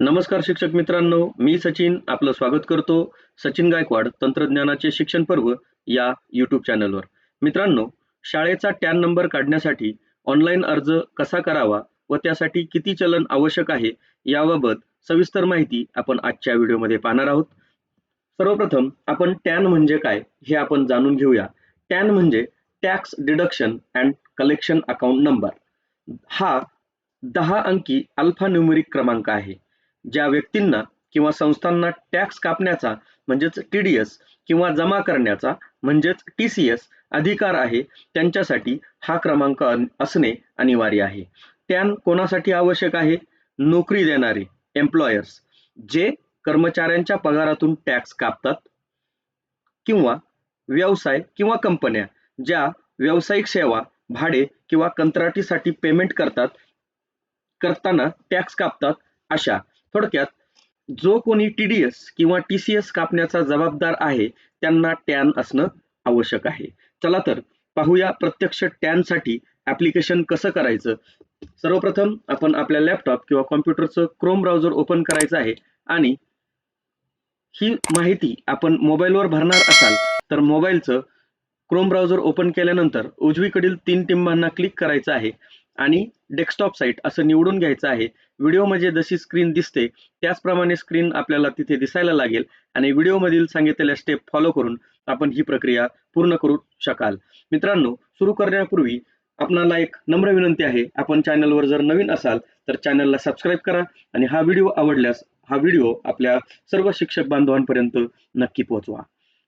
नमस्कार शिक्षक मित्रांनो, मी सचिन आपलं स्वागत करतो सचिन गायकवाड तंत्रज्ञानाचे शिक्षण पर्व या यूट्यूब चॅनलवर. मित्रांनो, शाळेचा टॅन नंबर काढण्यासाठी ऑनलाईन अर्ज कसा करावा व त्यासाठी किती चलन आवश्यक आहे याबाबत सविस्तर माहिती आपण आजच्या व्हिडिओमध्ये पाहणार आहोत. सर्वप्रथम आपण टॅन म्हणजे काय हे आपण जाणून घेऊया. टॅन म्हणजे tax deduction and collection account number. हा 10 अंकी अल्फान्यूमेरिक क्रमांक आहे. ज्या व्यक्तींना किंवा संस्थांना टॅक्स कापण्याचा म्हणजेच TDS किंवा जमा करण्याचा म्हणजेच TCS अधिकार आहे त्यांच्यासाठी हा क्रमांक असणे अनिवार्य आहे. टॅन कोणासाठी आवश्यक आहे? नोकरी देणारे एम्प्लॉयर्स जे कर्मचाऱ्यांच्या पगारातून टॅक्स कापतात, किंवा व्यवसाय किंवा कंपन्या ज्या व्यावसायिक सेवा, भाडे किंवा कंत्राटीसाठी पेमेंट करताना टॅक्स कापतात अशा. थोडक्यात जो कोणी TDS किंवा TCS कापण्याचा जबाबदार आहे त्यांना टॅन असणं आवश्यक आहे. चला तर पाहूया प्रत्यक्ष टॅन साठी ऍप्लिकेशन कसं करायचं. सर्वप्रथम आपण आपल्या लॅपटॉप किंवा कॉम्प्युटरचं क्रोम ब्राउझर ओपन करायचं आहे आणि ही माहिती आपण मोबाईलवर भरणार असाल तर मोबाईलचं क्रोम ब्राउझर ओपन केल्यानंतर उजवीकडील 3 टिंबांना क्लिक करायचं आहे आणि डेस्कटॉप साईट असं निवडून घ्यायचं आहे. व्हिडिओमध्ये जशी स्क्रीन दिसते त्याचप्रमाणे स्क्रीन आपल्याला तिथे दिसायला लागेल आणि व्हिडिओमधील सांगितलेल्या स्टेप फॉलो करून आपण ही प्रक्रिया पूर्ण करू शकाल. मित्रांनो, सुरू करण्यापूर्वी आपणाला एक नम्र विनंती आहे, आपण चॅनलवर जर नवीन असाल तर चॅनलला सबस्क्राईब करा आणि हा व्हिडिओ आवडल्यास हा व्हिडिओ आपल्या सर्व शिक्षक बांधवांपर्यंत नक्की पोहोचवा.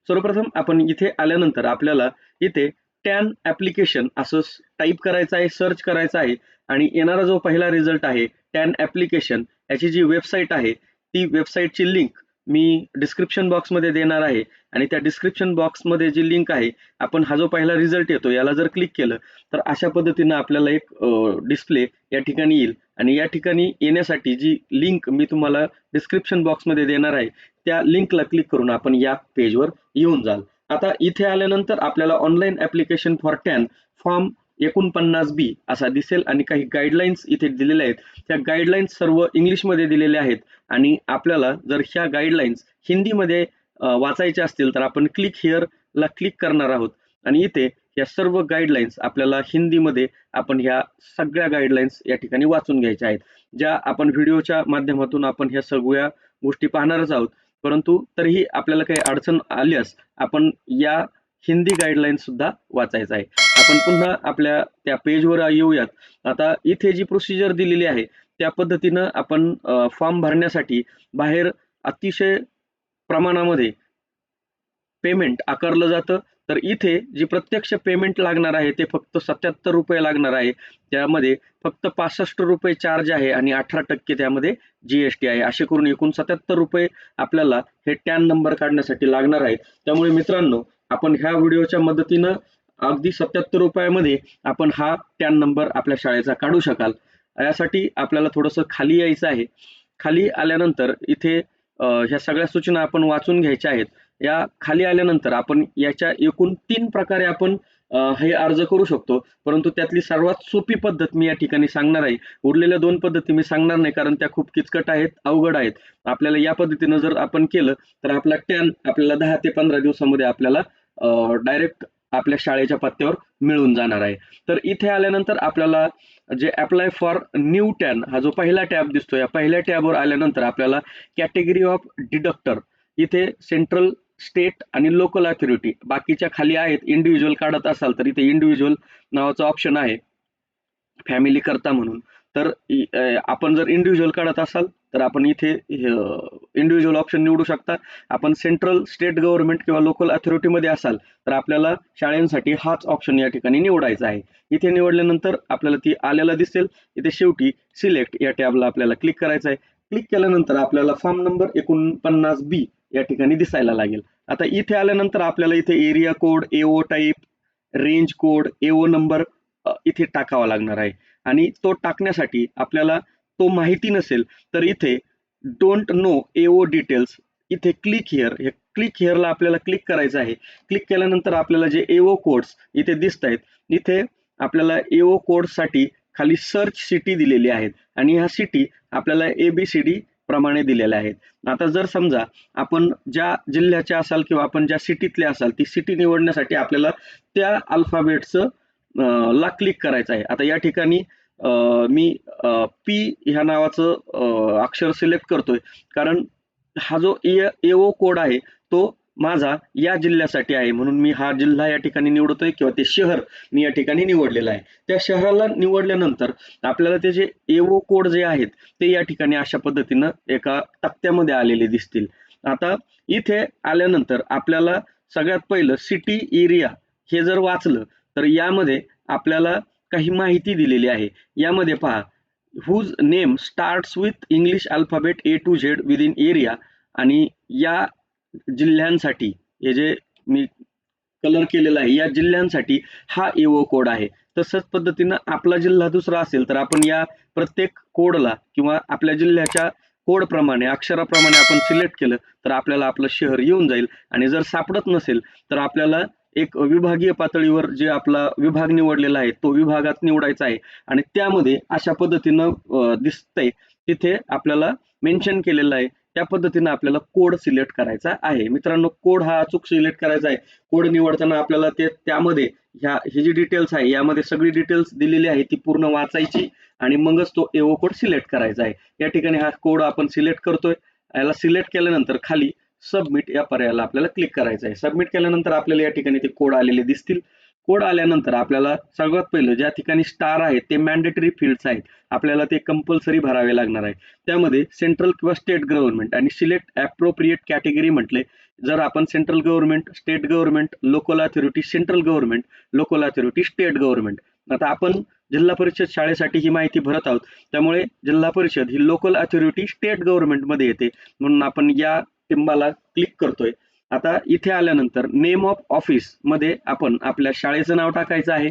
सर्वप्रथम आपण इथे आल्यानंतर आपल्याला इथे टॅन ऍप्लिकेशन असं टाईप करायचं आहे, सर्च करायचं आहे आणि येणारा जो पहिला रिझल्ट आहे टॅन ऍप्लिकेशन याची जी वेबसाईट आहे ती वेबसाईटची लिंक मी डिस्क्रिप्शन बॉक्समध्ये देणार आहे आणि त्या डिस्क्रिप्शन बॉक्समध्ये जी लिंक आहे, आपण हा जो पहिला रिझल्ट येतो याला जर क्लिक केलं तर अशा पद्धतीनं आपल्याला एक डिस्प्ले या ठिकाणी येईल आणि या ठिकाणी येण्यासाठी जी लिंक मी तुम्हाला डिस्क्रिप्शन बॉक्समध्ये देणार आहे त्या लिंकला क्लिक करून आपण या पेजवर येऊन जाल. आता इथे आल्यानंतर आपल्याला online application for TAN form 49B असा दिसेल आणि काही गाईडलाईन्स इथे दिलेल्या आहेत. त्या गाईडलाईन्स सर्व इंग्लिशमध्ये दिलेल्या आहेत आणि आपल्याला जर ह्या गाईडलाईन्स हिंदीमध्ये वाचायच्या असतील तर आपण क्लिक हिअरला क्लिक करणार आहोत आणि इथे या सर्व गाईडलाईन्स आपल्याला हिंदीमध्ये आपण ह्या सगळ्या गाईडलाईन्स या ठिकाणी वाचून घ्यायच्या आहेत. ज्या आपण व्हिडिओच्या माध्यमातून आपण ह्या सगळ्या गोष्टी पाहणारच आहोत, परंतु तरीही आपल्याला काही अडचण आल्यास आपण या हिंदी गाईडलाईन्स सुद्धा वाचायचं आहे. आपण पुन्हा आपल्या त्या पेजवर येऊयात. आता इथे जी प्रोसिजर दिलेली आहे त्या पद्धतीनं आपण फॉर्म भरण्यासाठी बाहेर अतिशय प्रमाणामध्ये पेमेंट आकारलं जातं. तर इथे जी प्रत्यक्ष पेमेंट लागणार आहे ते फक्त 77 रुपये लागणार आहे. त्यामध्ये फक्त 65 रुपये चार्ज आहे आणि 18% त्यामध्ये GST आहे. असे करून एकूण 77 रुपये आपल्याला हे टॅन नंबर काढण्यासाठी लागणार आहेत. त्यामुळे मित्रांनो, आपण ह्या व्हिडिओच्या मदतीनं अगदी 77 रुपयामध्ये आपण हा टॅन नंबर आपल्या शाळेचा काढू शकाल. यासाठी आपल्याला थोडंसं खाली यायचं आहे. खाली आल्यानंतर इथे ह्या सगळ्या सूचना आपण वाचून घ्यायच्या आहेत. या खाली आल्यानंतर आपण याच्या एकूण 3 प्रकारे आपण हे अर्ज करू शकतो, परंतु त्यातली सर्वात सोपी पद्धत मी या ठिकाणी सांगणार आहे. उरलेल्या 2 पद्धती मी सांगणार नाही कारण त्या खूप किचकट आहेत, अवघड आहेत. आपल्याला या पद्धतीनं जर आपण केलं तर आपला टॅन आपल्याला 10 ते 15 दिवसामध्ये आपल्याला डायरेक्ट आपल्या शाळेच्या पत्त्यावर मिळून जाणार आहे. तर इथे आल्यानंतर आपल्याला जे अप्लाय फॉर न्यू टॅन हा जो पहिला टॅब दिसतो, या पहिल्या टॅबवर आल्यानंतर आपल्याला कॅटेगरी ऑफ डिडक्टर इथे सेंट्रल, स्टेट आणि लोकल अथॉरिटी बाकीच्या खाली आहेत. इंडिव्हिज्युअल काढत असाल तर इथे इंडिव्हिज्युअल नावाचा ऑप्शन आहे फॅमिली करता म्हणून. तर आपण जर इंडिव्हिज्युअल काढत असाल तर आपण इथे इंडिव्हिज्युअल ऑप्शन निवडू शकता. आपण सेंट्रल, स्टेट गव्हर्नमेंट किंवा लोकल अथॉरिटीमध्ये असाल तर आपल्याला शाळांसाठी हाच ऑप्शन या ठिकाणी निवडायचा आहे. इथे निवडल्यानंतर आपल्याला ती आलेला दिसेल. इथे शेवटी सिलेक्ट या टॅबला आपल्याला क्लिक करायचं आहे. क्लिक केल्यानंतर आपल्याला फॉर्म नंबर 49B या ठिकाणी दिसायला लागेल. आता इथे आल्यानंतर आपल्याला इथे area code, AO type, range code, AO number इथे टाकावा लागणार आहे आणि तो टाकण्यासाठी आपल्याला तो माहिती नसेल तर इथे डोंट नो AO डिटेल्स इथे क्लिक हिअर, हे क्लिक हिअरला आपल्याला क्लिक करायचं आहे. क्लिक केल्यानंतर आपल्याला जे AO कोड्स इथे दिसत आहेत, इथे आपल्याला AO कोडसाठी खाली सर्च सिटी दिलेली आहेत आणि ह्या सिटी आपल्याला ABCD प्रमाणे दिलेल्या आहेत. आता जर समजा आपण ज्या जिल्ह्याचे असाल किंवा आपण ज्या सिटीतले असाल, ती सिटी निवडण्यासाठी आपल्याला त्या अल्फाबेटचं ला क्लिक करायचं आहे. आता या ठिकाणी मी पी ह्या नावाचं अक्षर सिलेक्ट करतोय, कारण हा जो एओ कोड आहे तो माझा या जिल्ह्यासाठी आहे, म्हणून मी हा जिल्हा या ठिकाणी निवडतोय किंवा ते शहर मी या ठिकाणी निवडलेलं आहे. त्या शहराला निवडल्यानंतर आपल्याला ते जे एओ कोड जे आहेत ते या ठिकाणी अशा पद्धतीनं एका तक्त्यामध्ये आलेले दिसतील. आता इथे आल्यानंतर आपल्याला सगळ्यात पहिलं सिटी एरिया हे जर वाचलं तर यामध्ये आपल्याला काही माहिती दिलेली आहे. यामध्ये पहा, whose name starts with English alphabet A to Z within area, आणि या जिल्ह्यांसाठी हे जे मी कलर केलेला आहे या जिल्ह्यांसाठी हा एओ कोड आहे. तसंच पद्धतीनं आपला जिल्हा दुसरा असेल तर आपण या प्रत्येक कोडला किंवा आपल्या जिल्ह्याच्या कोड प्रमाणे अक्षराप्रमाणे आपण सिलेक्ट केलं तर आपल्याला आपलं शहर येऊन जाईल. आणि जर सापडत नसेल तर आपल्याला एक विभागीय पातळीवर जे आपला विभाग निवडलेला आहे तो विभागात निवडायचा आहे, आणि त्यामध्ये अशा पद्धतीनं दिसतंय तिथे आपल्याला मेन्शन केलेलं आहे त्या पद्धतीनं आपल्याला कोड सिलेक्ट करायचा आहे. मित्रांनो, कोड हा अचूक सिलेक्ट करायचा आहे. कोड निवडताना आपल्याला ते त्यामध्ये ही जी डिटेल्स आहे यामध्ये सगळी डिटेल्स दिलेली आहे ती पूर्ण वाचायची आणि मगच तो एओ कोड सिलेक्ट करायचा आहे. या ठिकाणी हा कोड आपण सिलेक्ट करतोय. याला सिलेक्ट केल्यानंतर खाली सबमिट या पर्यायाला आपल्याला क्लिक करायचं आहे. सबमिट केल्यानंतर आपल्याला या ठिकाणी ते कोड आलेले दिसतील. कोड आल्यानंतर आपल्याला सर्वात पहिलं ज्या ठिकाणी स्टार आहेत ते मॅन्डेटरी फील्ड्स आहेत, आपल्याला ते कंपल्सरी भरावे लागणार आहे. त्यामध्ये सेंट्रल किंवा स्टेट गव्हर्नमेंट आणि सिलेक्ट ॲप्रोप्रिएट कॅटेगरी म्हटले. जर आपण central government, state government, local authority central government, local authority state government. आता आपण जिल्हा परिषद शाळेसाठी ही माहिती भरत आहोत, त्यामुळे जिल्हा परिषद ही लोकल अथॉरिटी स्टेट गव्हर्नमेंटमध्ये येते, म्हणून आपण या टिंबाला क्लिक करतोय. आता इथे आल्यानंतर नेम ऑफ ऑफिस मध्ये आपण आपल्या शाळेचं नाव टाकायचं आहे.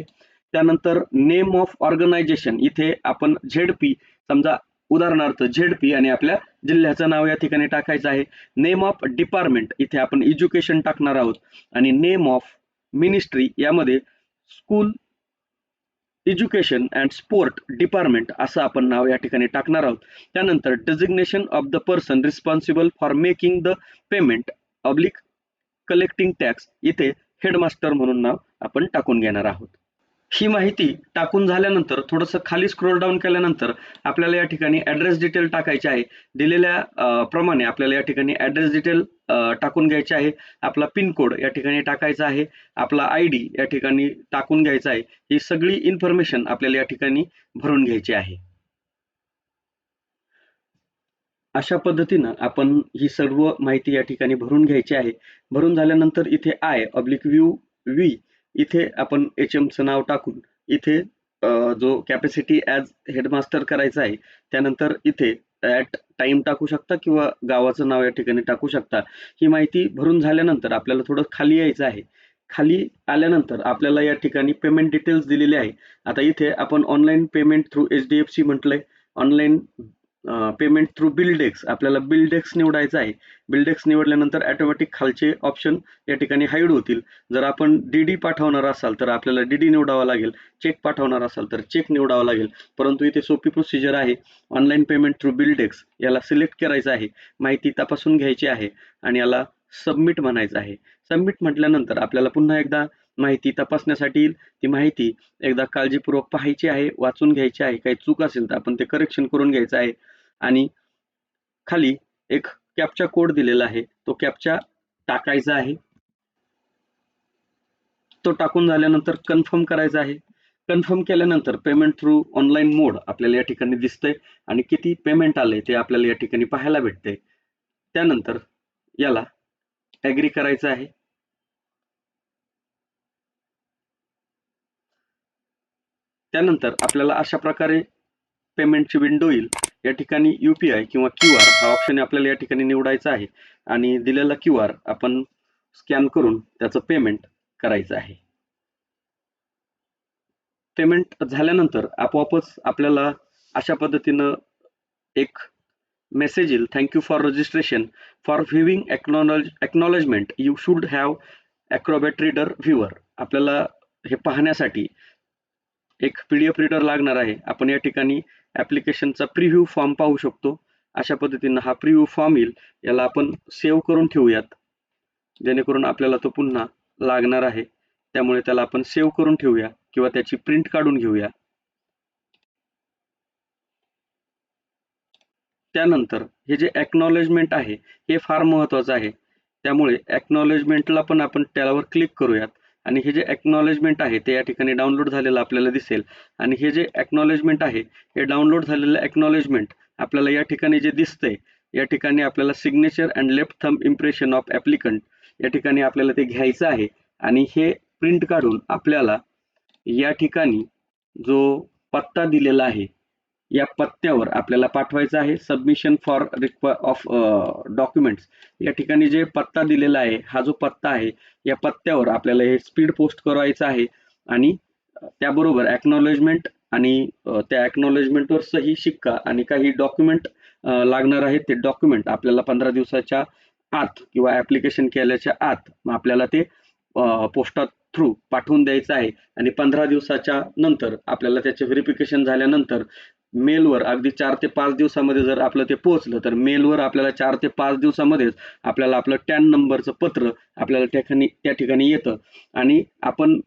त्यानंतर नेम ऑफ ऑर्गनायझेशन, इथे आपण झेडपी, समजा उदाहरणार्थ झेडपी, आणि आपल्या जिल्ह्याचं नाव या ठिकाणी टाकायचं आहे. नेम ऑफ डिपार्टमेंट, इथे आपण एज्युकेशन टाकणार आहोत. आणि नेम ऑफ मिनिस्ट्री, यामध्ये school education and sport department असं आपण नाव या ठिकाणी टाकणार आहोत. त्यानंतर designation of the person responsible for making the payment oblique collecting tax, इथे हेडमास्टर म्हणून नाव आपण टाकून घेणार आहोत. ही माहिती टाकून झाल्यानंतर थोडंसं खाली स्क्रोल डाऊन केल्यानंतर आपल्याला या ठिकाणी ॲड्रेस डिटेल टाकायचे आहे. दिलेल्या प्रमाणे आपल्याला या ठिकाणी ॲड्रेस डिटेल टाकून घ्यायचे आहे. आपला पिन कोड या ठिकाणी टाकायचा आहे. आपला ID या ठिकाणी टाकून घ्यायचा आहे. ही सगळी इन्फॉर्मेशन आपल्याला या ठिकाणी भरून घ्यायची आहे. अशा पद्धतीनं आपण ही सर्व माहिती या ठिकाणी भरून घ्यायची आहे. भरून झाल्यानंतर इथे व्ह्यू इथे आपण HMचं नाव टाकून इथे जो कॅपॅसिटी ॲज हेडमास्टर करायचा आहे, त्यानंतर इथे ॲट टाइम टाकू शकता किंवा गावाचं नाव या ठिकाणी टाकू शकता. ही माहिती भरून झाल्यानंतर आपल्याला थोडं खाली यायचं आहे. खाली आल्यानंतर आपल्याला या ठिकाणी पेमेंट डिटेल्स दिलेले आहे. आता इथे आपण ऑनलाईन पेमेंट थ्रू HDFC म्हटलंय. ऑनलाईन पेमेंट थ्रू बिलडेक्स, आपल्याला बिलडेक्स निवडायचं आहे. बिलडेक्स निवडल्यानंतर ऑटोमॅटिक खालचे ऑप्शन या ठिकाणी हाईड होतील. जर आपण DD पाठवणार असाल तर आपल्याला DD निवडावा लागेल. चेक पाठवणार असाल तर चेक निवडावा लागेल. परंतु इथे सोपी प्रोसिजर आहे. ऑनलाईन पेमेंट थ्रू बिलडेक्स याला सिलेक्ट करायचं आहे, माहिती तपासून घ्यायची आहे आणि याला सबमिट म्हणायचं आहे. सबमिट म्हटल्यानंतर आपल्याला पुन्हा एकदा माहिती तपासण्यासाठी येईल. ती माहिती एकदा काळजीपूर्वक पाहायची आहे, वाचून घ्यायची आहे. काही चूक असेल तर आपण ते करेक्शन करून घ्यायचं आहे. आणि खाली एक कॅप्चा कोड दिलेला आहे, तो कॅप्चा टाकायचा आहे. तो टाकून झाल्यानंतर कन्फर्म करायचा आहे. कन्फर्म केल्यानंतर पेमेंट थ्रू ऑनलाईन मोड आपल्याला या ठिकाणी दिसतंय आणि किती पेमेंट आलंय ते आपल्याला या ठिकाणी पाहायला भेटतंय. त्यानंतर याला ॲग्री करायचं आहे. त्यानंतर आपल्याला अशा प्रकारे पेमेंटची विंडो येईल. या ठिकाणी UPI किंवा QR हा ऑप्शन आपल्याला या ठिकाणी निवडायचा आहे आणि दिलेला QR आपण स्कॅन करून त्याचं पेमेंट करायचं आहे. पेमेंट झाल्यानंतर आपोआपच आपल्याला अशा पद्धतीनं एक मेसेज येईल, thank you for registration for viewing acknowledgement you should have Acrobat Reader viewer. आपल्याला हे पाहण्यासाठी एक PDF रीडर लागणार आहे. आपण या ठिकाणी ॲप्लिकेशनचा प्रिव्ह्यू फॉर्म पाहू शकतो अशा पद्धतीनं हा प्रिव्ह्यू फॉर्म येईल, याला आपण सेव्ह करून ठेवूयात, जेणेकरून आपल्याला तो पुन्हा लागणार आहे. त्यामुळे त्याला आपण सेव्ह करून ठेवूया किंवा त्याची प्रिंट काढून घेऊया. त्यानंतर हे जे एक्नॉलेजमेंट आहे हे फार महत्त्वाचं आहे. त्यामुळे एक्नॉलेजमेंटला पण आपण त्यावर क्लिक करूयात आणि हे जे एक्नॉलेजमेंट आहे ते या ठिकाणी डाउनलोड झालेलं आपल्याला दिसेल. आणि हे जे एक्नॉलेजमेंट आहे हे डाउनलोड झालेलं एक्नॉलेजमेंट आपल्याला या ठिकाणी जे दिसतंय, या ठिकाणी आपल्याला signature and left thumb impression of applicant या ठिकाणी आपल्याला ते घ्यायचं आहे आणि हे प्रिंट काढून आपल्याला या ठिकाणी जो पत्ता दिलेला आहे या पत्त्यावर आपल्याला पाठवायचं आहे. सबमिशन फॉर ऑफ डॉक्युमेंट्स या ठिकाणी जे पत्ता दिलेला आहे, हा जो पत्ता आहे या पत्त्यावर आपल्याला हे स्पीड पोस्ट करायचं आहे आणि त्याबरोबर ॲक्नॉलेजमेंट आणि त्या ॲक्नॉलेजमेंटवर सही, शिक्का आणि काही डॉक्युमेंट लागणार आहेत. ते डॉक्युमेंट आपल्याला 15 दिवसाच्या आत किंवा ॲप्लिकेशन केल्याच्या आत आपल्याला ते पोस्टात थ्रू पाठवून द्यायचं आहे आणि 15 दिवसाच्या नंतर आपल्याला त्याचे व्हेरिफिकेशन झाल्यानंतर मेलवर अगदी 4 ते 5 दिवसामध्ये जर आपलं ते पोहोचलं तर मेलवर आपल्याला 4 ते 5 दिवसामध्येच आपल्याला आपलं टॅन नंबरचं पत्र आपल्याला त्या ठिकाणी येतं आणि आपण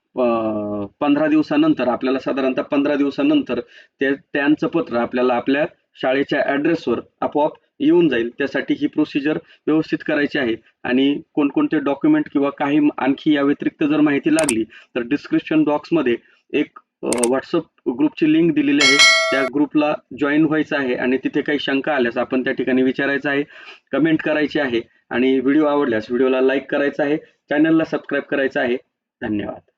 15 दिवसानंतर आपल्याला साधारणतः 15 दिवसानंतर ते टॅनचं पत्र आपल्याला आपल्या शाळेच्या ॲड्रेसवर आपोआप येऊन जाईल. त्यासाठी ही प्रोसिजर व्यवस्थित करायची आहे आणि कोणकोणते डॉक्युमेंट किंवा काही आणखी या व्यतिरिक्त जर माहिती लागली तर डिस्क्रिप्शन बॉक्समध्ये एक व्हॉट्सअप ग्रुपची लिंक दिलेली आहे. त्या ग्रुपला जॉईन व्हायचं आहे आणि तिथे काही शंका आल्यास आपण त्या ठिकाणी विचारायचं आहे, कमेंट करायची आहे आणि व्हिडिओ आवडल्यास व्हिडिओला लाईक करायचा आहे, चॅनलला सबस्क्राईब करायचं आहे. धन्यवाद.